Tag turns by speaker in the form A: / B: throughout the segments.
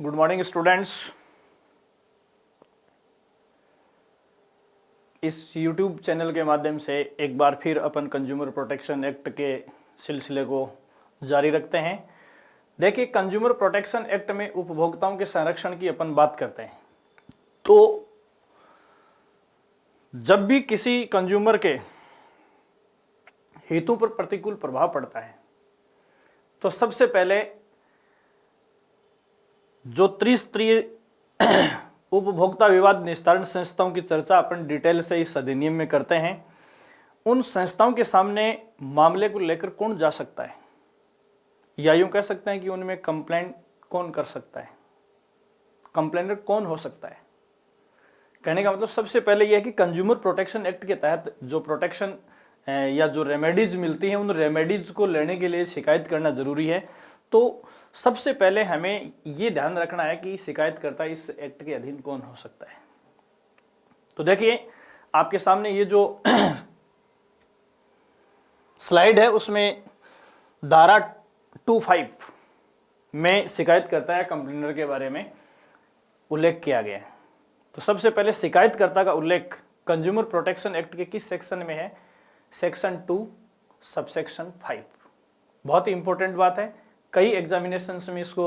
A: Good morning students. इस YouTube channel के माध्यम से एक बार फिर अपन कंज्यूमर प्रोटेक्शन एक्ट के सिलसिले को जारी रखते हैं। देखिए, कंज्यूमर प्रोटेक्शन एक्ट में उपभोक्ताओं के संरक्षण की अपन बात करते हैं। तो जब भी किसी कंज्यूमर के हितों पर प्रतिकूल प्रभाव पड़ता है तो सबसे पहले जो त्रिस्तरीय उपभोक्ता विवाद निस्तारण संस्थाओं की चर्चा अपन डिटेल से इस अधिनियम में करते हैं। उन संस्थाओं के सामने मामले को लेकर कौन जा सकता है, या यूं कह सकते हैं कि उनमें कंप्लेंट कौन कर सकता है, कंप्लेनर कौन हो सकता है। कहने का मतलब सबसे पहले यह है कि कंज्यूमर प्रोटेक्शन एक्ट के तहत जो प्रोटेक्शन या जो रेमेडीज मिलती हैं उन रेमेडीज को लेने के लिए शिकायत करना जरूरी है। तो सबसे पहले हमें ये ध्यान रखना है कि शिकायतकर्ता इस एक्ट के अधीन कौन हो सकता है। तो देखिए, आपके सामने ये जो स्लाइड है उसमें धारा 25 में शिकायतकर्ता या कंप्लेनर के बारे में उल्लेख किया गया है। तो सबसे पहले शिकायतकर्ता का उल्लेख कंज्यूमर प्रोटेक्शन एक्ट के किस सेक्शन में है? Section 2 subsection 5। बहुत ही इंपॉर्टेंट बात है, कई एग्जामिनेशंस में इसको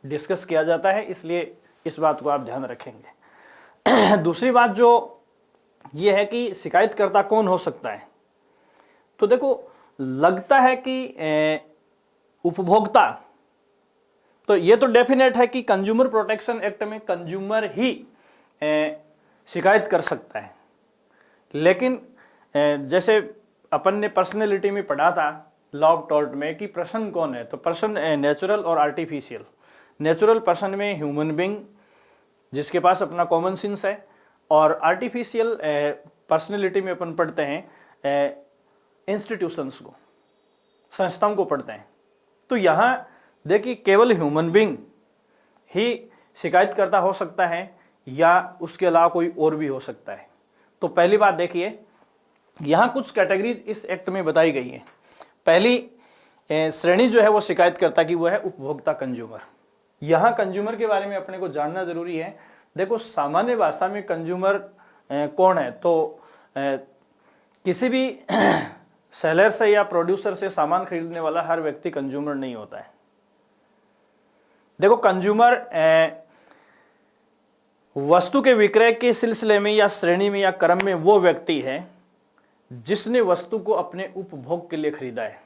A: डिस्कस किया जाता है, इसलिए इस बात को आप ध्यान रखेंगे। दूसरी बात जो ये है कि शिकायतकर्ता कौन हो सकता है। तो देखो, लगता है कि उपभोक्ता, तो ये तो डेफिनेट है कि कंज्यूमर प्रोटेक्शन एक्ट में कंज्यूमर ही शिकायत कर सकता है। लेकिन जैसे अपन ने पर्सनैलिटी में पढ़ा था लॉ ऑफ टॉर्ट में कि पर्सन कौन है, तो पर्सन नेचुरल और आर्टिफिशियल। नेचुरल पर्सन में ह्यूमन बीइंग जिसके पास अपना कॉमन सेंस है, और आर्टिफिशियल पर्सनैलिटी में अपन पढ़ते हैं इंस्टीट्यूशंस को, संस्थाओं को पढ़ते हैं। तो यहाँ देखिए, केवल ह्यूमन बीइंग ही शिकायतकर्ता हो सकता है या उसके अलावा कोई और भी हो सकता है। तो पहली बात देखिए, यहाँ कुछ कैटेगरीज इस एक्ट में बताई गई है। पहली श्रेणी जो है वो शिकायतकर्ता की, वो है उपभोक्ता कंज्यूमर। यहाँ कंज्यूमर के बारे में अपने को जानना जरूरी है। देखो, सामान्य भाषा में कंज्यूमर कौन है, तो किसी भी सेलर से या प्रोड्यूसर से सामान खरीदने वाला हर व्यक्ति कंज्यूमर नहीं होता है। देखो, कंज्यूमर वस्तु के विक्रय के सिलसिले में या श्रेणी में या क्रम में वो व्यक्ति है जिसने वस्तु को अपने उपभोग के लिए खरीदा है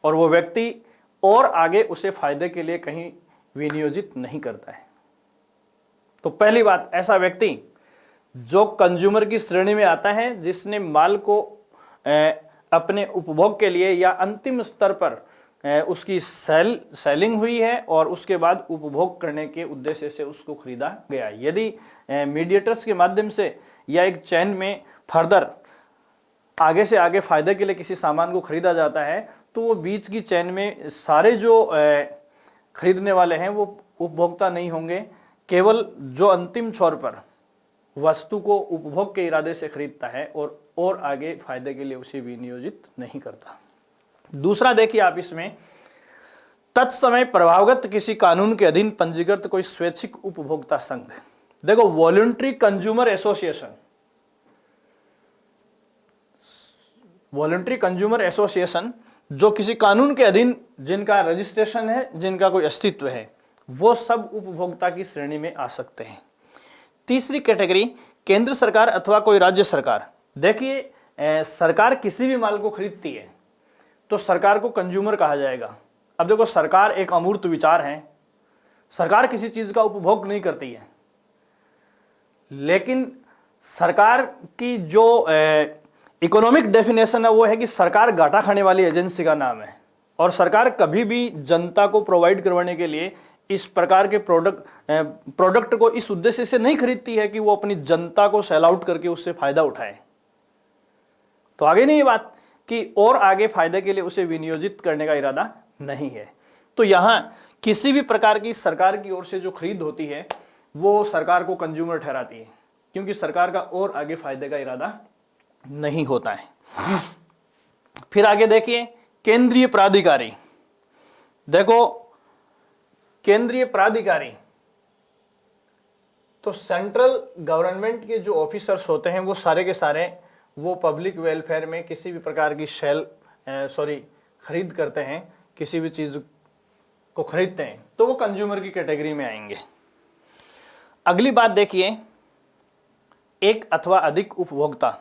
A: और वो व्यक्ति और आगे उसे फायदे के लिए कहीं विनियोजित नहीं करता है। तो पहली बात, ऐसा व्यक्ति जो कंज्यूमर की श्रेणी में आता है, जिसने माल को अपने उपभोग के लिए या अंतिम स्तर पर उसकी सेलिंग हुई है और उसके बाद उपभोग करने के उद्देश्य से उसको खरीदा गया। यदि मीडिएटर्स के माध्यम से या एक चैन में फर्दर आगे से आगे फायदे के लिए किसी सामान को खरीदा जाता है, तो वो बीच की चैन में सारे जो खरीदने वाले हैं वो उपभोक्ता नहीं होंगे। केवल जो अंतिम छोर पर वस्तु को उपभोग के इरादे से खरीदता है और आगे फायदे के लिए उसे विनियोजित नहीं करता। दूसरा देखिए आप, इसमें तत्समय प्रभावगत किसी कानून के अधीन पंजीकृत कोई स्वैच्छिक उपभोक्ता संघ। देखो, voluntary consumer association, voluntary consumer association जो किसी कानून के अधीन जिनका रजिस्ट्रेशन है, जिनका कोई अस्तित्व है, वो सब उपभोक्ता की श्रेणी में आ सकते हैं। तीसरी कैटेगरी, केंद्र सरकार अथवा कोई राज्य सरकार। देखिए, सरकार किसी भी माल को खरीदती है तो सरकार को कंज्यूमर कहा जाएगा। अब देखो, सरकार एक अमूर्त विचार है, सरकार किसी चीज का उपभोग नहीं करती है, लेकिन सरकार की जो इकोनॉमिक डेफिनेशन है वो है कि सरकार घाटा खाने वाली एजेंसी का नाम है, और सरकार कभी भी जनता को प्रोवाइड करवाने के लिए इस प्रकार के प्रोडक्ट को इस उद्देश्य से नहीं खरीदती है कि वो अपनी जनता को सेल आउट करके उससे फायदा उठाए। तो आगे नहीं ये बात कि और आगे फायदे के लिए उसे विनियोजित करने का इरादा नहीं है। तो यहाँ किसी भी प्रकार की सरकार की ओर से जो खरीद होती है वो सरकार को कंज्यूमर ठहराती है, क्योंकि सरकार का और आगे फायदे का इरादा नहीं होता है। फिर आगे देखिए, केंद्रीय प्राधिकारी। देखो, केंद्रीय प्राधिकारी तो सेंट्रल गवर्नमेंट के जो ऑफिसर्स होते हैं वो सारे के सारे वो पब्लिक वेलफेयर में किसी भी प्रकार की खरीद करते हैं, किसी भी चीज़ को खरीदते हैं, तो वो कंज्यूमर की कैटेगरी में आएंगे। अगली बात देखिए, एक अथवा अधिक उपभोक्ता,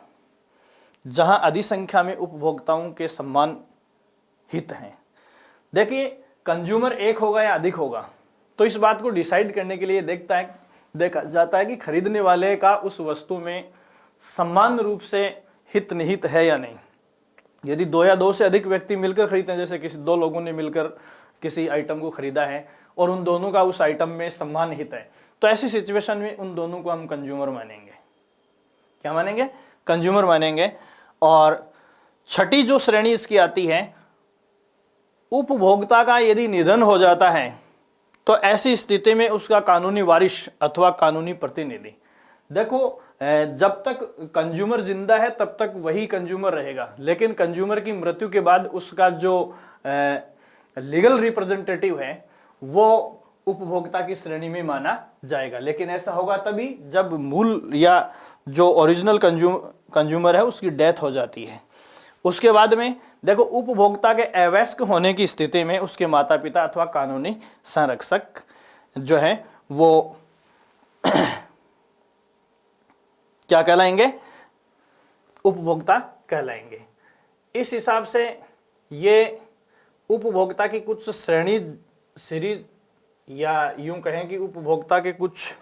A: जहां अधिक संख्या में उपभोक्ताओं के समान हित हैं। देखिए कंज्यूमर एक होगा या अधिक होगा, तो इस बात को डिसाइड करने के लिए देखा जाता है कि खरीदने वाले का उस वस्तु में समान रूप से हित निहित है या नहीं। यदि दो या दो से अधिक व्यक्ति मिलकर खरीदते हैं, जैसे किसी दो लोगों ने मिलकर किसी आइटम को खरीदा है और उन दोनों का उस आइटम में समान हित है, तो ऐसी सिचुएशन में उन दोनों को हम कंज्यूमर मानेंगे। क्या मानेंगे? कंज्यूमर मानेंगे। और छठी जो श्रेणी इसकी आती है, उपभोक्ता का यदि निधन हो जाता है तो ऐसी स्थिति में उसका कानूनी वारिस अथवा कानूनी प्रतिनिधि। देखो जब तक कंज्यूमर जिंदा है तब तक वही कंज्यूमर रहेगा, लेकिन कंज्यूमर की मृत्यु के बाद उसका जो लीगल रिप्रेजेंटेटिव है वो उपभोक्ता की श्रेणी में माना जाएगा। लेकिन ऐसा होगा तभी जब मूल या जो ओरिजिनल कंज्यूमर है उसकी डेथ हो जाती है। उसके बाद में देखो, उपभोक्ता के अवयस्क होने की स्थिति में उसके माता पिता अथवा कानूनी संरक्षक जो है वो क्या कहलाएंगे? उपभोक्ता कहलाएंगे। इस हिसाब से ये उपभोक्ता की कुछ सीरीज या यूं कहें कि उपभोक्ता के कुछ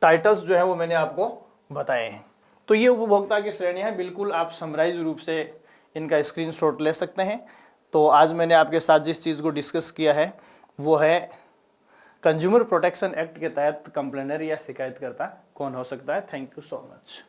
A: टाइटल्स जो है वो मैंने आपको बताए हैं। तो ये उपभोक्ता की श्रेणी है, बिल्कुल आप समराइज रूप से इनका स्क्रीनशॉट ले सकते हैं। तो आज मैंने आपके साथ जिस चीज़ को डिस्कस किया है वो है कंज्यूमर प्रोटेक्शन एक्ट के तहत कंप्लेनर या शिकायतकर्ता कौन हो सकता है। Thank you so much.